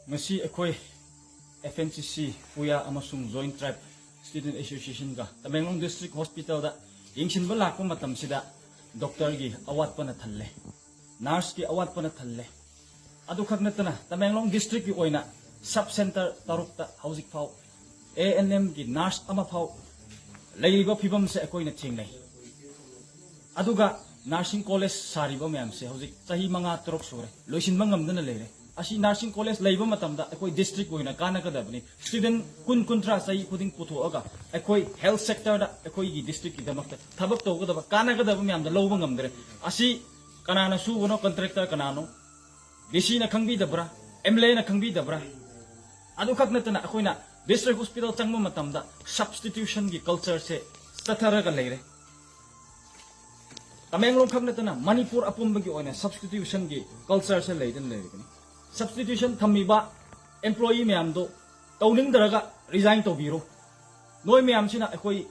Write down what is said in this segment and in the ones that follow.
Ngasi akhoi FNCC Puya amasung Joint Tribe Student Association ga Tamenglong District Hospital da yingsin ba lakpa matam sida doctor gi awat pa na thalle nurse gi awat pa na thalle adu khak natana Tamenglong District gi oina sub center tarukta housing phau ANM gi nurse ama phau leiba phibam se akhoi na thingnai aduga nursing college sariba mayam se housing sahi manga turok sore loisin mangam dana leire asi nursing college leiba matamda ekoi district oina kana kadabni student kun kuntra sai khuding putho aga ekoi health sector da ekoi gi district ki damakta thabak to gadaba kana kadaba myam da loba ngamdre asi kana na su wono contractor kana no DC na khangbi dabra MLA na khangbi dabra adu khak natana ekoi na district hospital changma matamda substitution gi culture se sathara ga leire Tamenglong khak natana Manipur apumbagi oina substitution gi culture se leiden leire substitution thamiba employee myam do tawning daraga resign to biro noi myam sina ekoi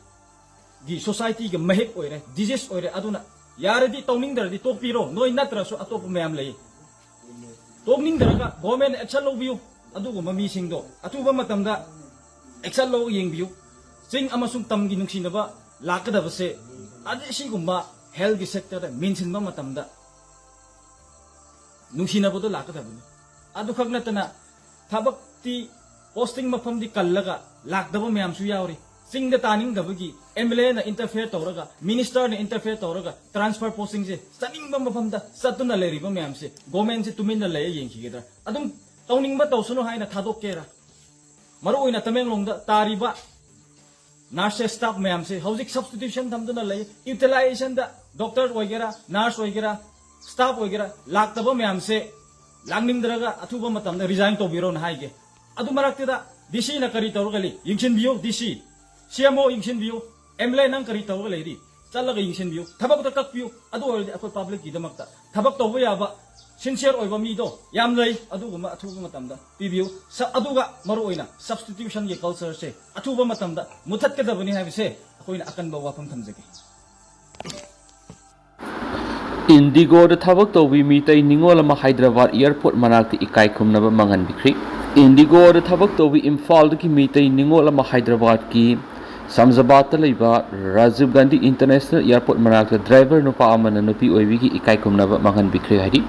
gi society ge mahek oire disease oire aduna yaradi tawning daradi tok biro noi natra so atop myam lei tawning daraga government action Loubiyu adugo mami sing do atuba matamda action lo yengbiyu sing amasung tamgi nungsinaba lakadaba se adi sigumba health gi sector da minsinba matamda nungsinaba do lakadaba adu khak natana thabak ti posting mafam di kallaga lakdaba myam su yauri sing da taning dabagi MLA na interfere tawraga minister na interfere tawraga transfer posting se saning ba mafam da satuna leri ba myam se government se tumin na lay yeng khigedra adum tawning ba tawsuno haina thadok kera maru oina Tamenglong da tariba nurse staff myam se housing substitution thamduna lay utilization da doctor oigera nurse oigera staff oigera lakdaba myam se Langning daraga atuba matam na resign to biro na haige adu maraktida DC na kari tawgali yingsin biyo DC CMO yingsin biyo MLA nang kari tawgali ri chalaga yingsin biyo thabak ta kak biyo adu oi akoi public ki damakta thabak to ya ba sincere oi ba mi do yam lei adu guma atuba matam da pibiyo sa aduga maru oina substitution ge culture se atuba matam da muthat ka da bani ha bise akoi na akan ba wafam thamjage Indigo the thabak toubi Meetei Ningolama Hyderabad airport manakti ikai khumnaba manghankhre Indigo the thabak toubi Imphal ki Meetei Ningolama Hyderabad ki Samjabat leiba Rajiv Gandhi International Airport manakta driver nupa amana nupi oibi ki ikai khumnaba manghankhre hari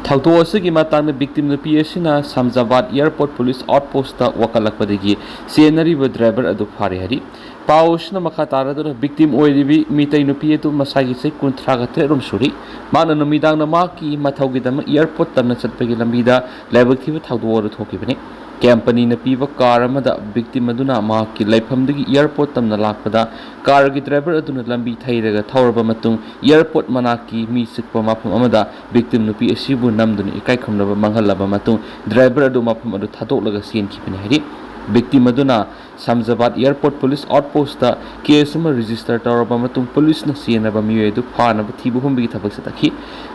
thauto asigi matang victim nupi asina Samjabat airport police outpost ta wakalakpadagi scenery ba driver adu phare hari Pausna makatara do victim oilibi Meetei Nupi tu masagi se kuntragate rom suri mana numidang na maki mathaugi dam airport tamna chatpagi lambida labakhiba thaudo thokibani company na piba car amada victim aduna maki laifamdagi airport tamna lakpada car gi driver aduna lambi thairaga thawraba matung airport manaki mi sikpa mafam amada victim nupi asibu namduni ikai khumnaba manghalaba matung driver adu mafam adu thadolaga sen khipani hari victim aduna Samjabat airport police outpost ta case ma register taraba matung police na sienaba miwe du phana ba thibu humbi thabak satakhi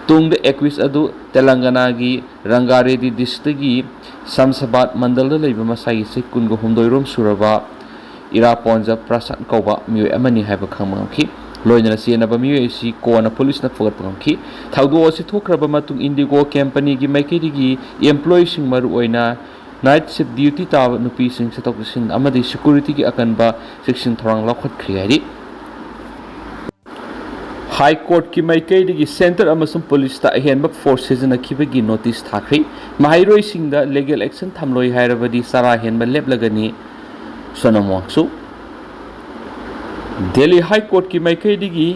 tung de equis adu Telangana gi Rangaredi district gi Samjabat mandal da leiba masai se kungo humdoirom suraba ira ponja prasan koba miwe amani haiba khangmangki loina sienaba miwe si kona police na fogat pangki thaudo si thokraba matung Indigo company gi maikedi gi employees sing maru oina night shift duty tawa nupi sing satok sin amadi security ki akanba section thorang lakhat khriari high court ki maikei gi center amasum police ta ahenba forces na khibagi notice thakri mahairoi sing da legal action thamloi hairabadi sara henba leblagani sonamwangsu Delhi high court ki maikei gi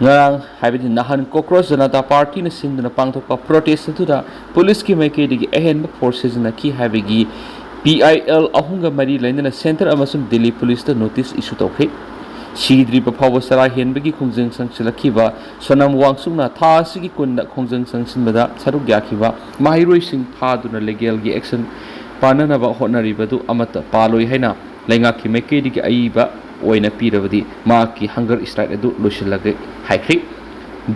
ngarang haibidi nahan cockroach janata party na sinduna pangthokpa protest atuda police ki maikei digi ahenba forces na ki haibigi PIL ahunga mari lainana center amasum Delhi police ta notice issue tawkhe sidri pa phawa sara henbagi khongjang sangsilakhiba sonam wangsungna tha sigi kunna khongjang sangsinbada saruk yakhiba mahiroi sing phaduna legal gi action panana ba honaribadu amata paloi haina lainga ki maikei digi aiba oina pirabadi ma ki hunger strike adu losilage haikri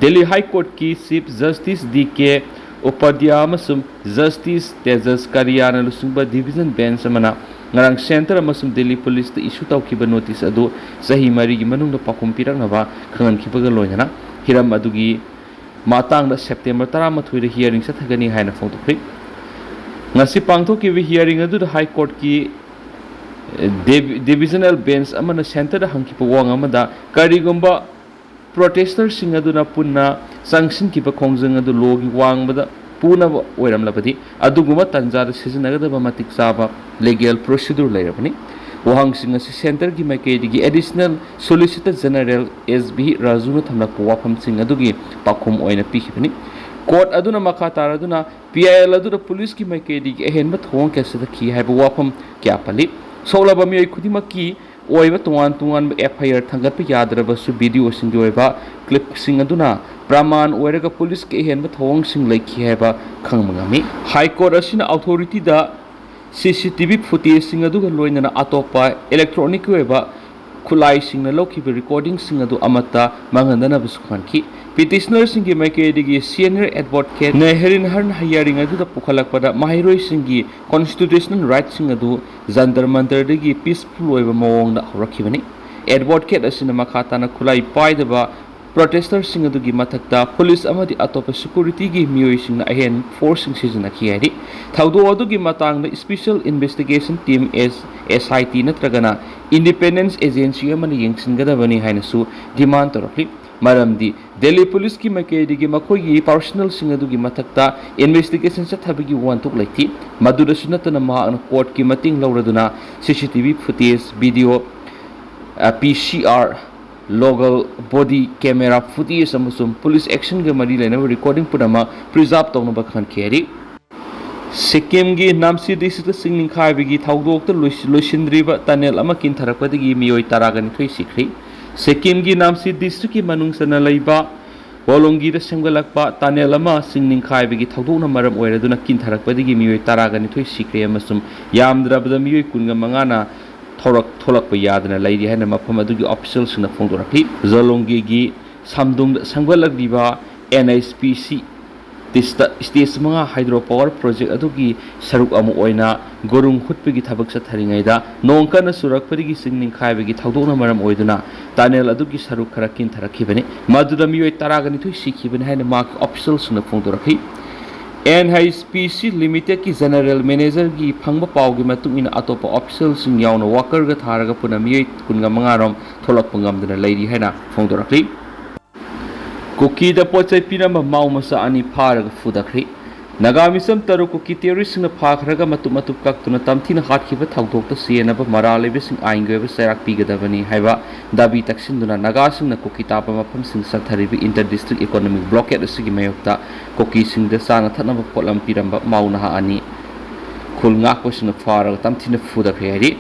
Delhi High Court ki Chief Justice DK Upadhyay amasum Justice Tejas Karyana lusungba division bench amana ngarang center amasum Delhi police ta issue tawkiba notice adu sahi mari gi manungda pakum piraknaba khangan khibaga loinana hiram adugi matang da September 13 da hearing sathagani haina phongtokri ngasi pangthokibi hearing adu da high court ki divisional bench amana center da hangki wang amada karigumba protester sing aduna punna sanction ki ba khongjang adu logi wang bada puna oiram labadi aduguma tanja da sizinagada ba matik saba legal procedure lairabani wang sing asi center ki maike digi additional solicitor general SB Rajuna thamla wafam sing adugi pakhum oina pikibani court aduna makha taraduna PIL aduna police ki maike digi ehenba thong kesada ki haiba wafam kya pali solaba mi khudima ki oiba tungan FIR thangat pa yadraba su video sing oiba clip sing aduna praman oiraga police ke ehenba thong sing laiki haiba khangmangami high court asina authority da CCTV footage sing aduga loinana atopa electronic oiba khulai singna lokhiba recording sing adu amata mangandana busukhanki petitioner singi maike digi senior advocate neherin harn hearing adu da pukhalakpada mahiroi singi constitutional rights sing adu jantar mantar digi peaceful oiba mawong da horakhibani advocate asina makata na khulai paidaba protester sing adu gi mathakta police amadi atopa security gi mioi sing na ahen force sing sijna khiyari thaudo adu gi matang da special investigation team SIT natragana independence agency amani yengsingada bani hainasu demand torokli maramdi Delhi police ki maike digi makoi gi personal sing adu gi mathakta investigation sa thabigi wantuk laiti madura sunatana ma an court ki mating lawraduna CCTV footage video PCR local body camera footage amasum police action ga mari lena recording pudama preserve tawna ba khan kheri Sikkim gi namsi district singling khai bigi thaudok ta loisindriba tunnel ama kin tharakpadigi mioi taragani thoi sikri Sikkim gi namsi district ki manung sana laiba bolongi da semgalakpa tunnel ama singling khai bigi thaudokna maram oiraduna kin tharakpadigi mioi taragani thoi sikri amasum yamdrabda mioi kunga mangana tholak pa yadna laidi haina mafam adugi officials na phongdorakhi zolongi gi samdung sangwalagdiba NISPC stage manga hydropower project adugi saruk amu oina gorung khutpegi thabak sa tharingaida nongkana surakpadi gi singning khaibegi thaudokna maram oiduna tunnel adugi saruk kharakin tharakhibani madura mioi taragani thui sikhibani haina mark officials na phongdorakhi NISPC Limited ki General Manager gi phangba pawgi matung ina atopa officials sing yauna worker ga tharaga puna mioi kunga mangarom tholak pangam dana laidi haina phongdorakli Kuki da pochai pinama mau masa ani pharaga fudakhri Naga misam taru kuki terrorist na phakhraga matu kaktuna tamthina hatkhiba thawdok ta sienaba maralebe sing aingebe serak pigadabani haiba dabi taksinduna Naga sing na kuki tapa mafam sing satharibi inter district economic blockade asigi mayokta kuki sing da sana thanaba polam piramba mauna ha ani khul ngak ko sing pharaga tamthina fudakhri hari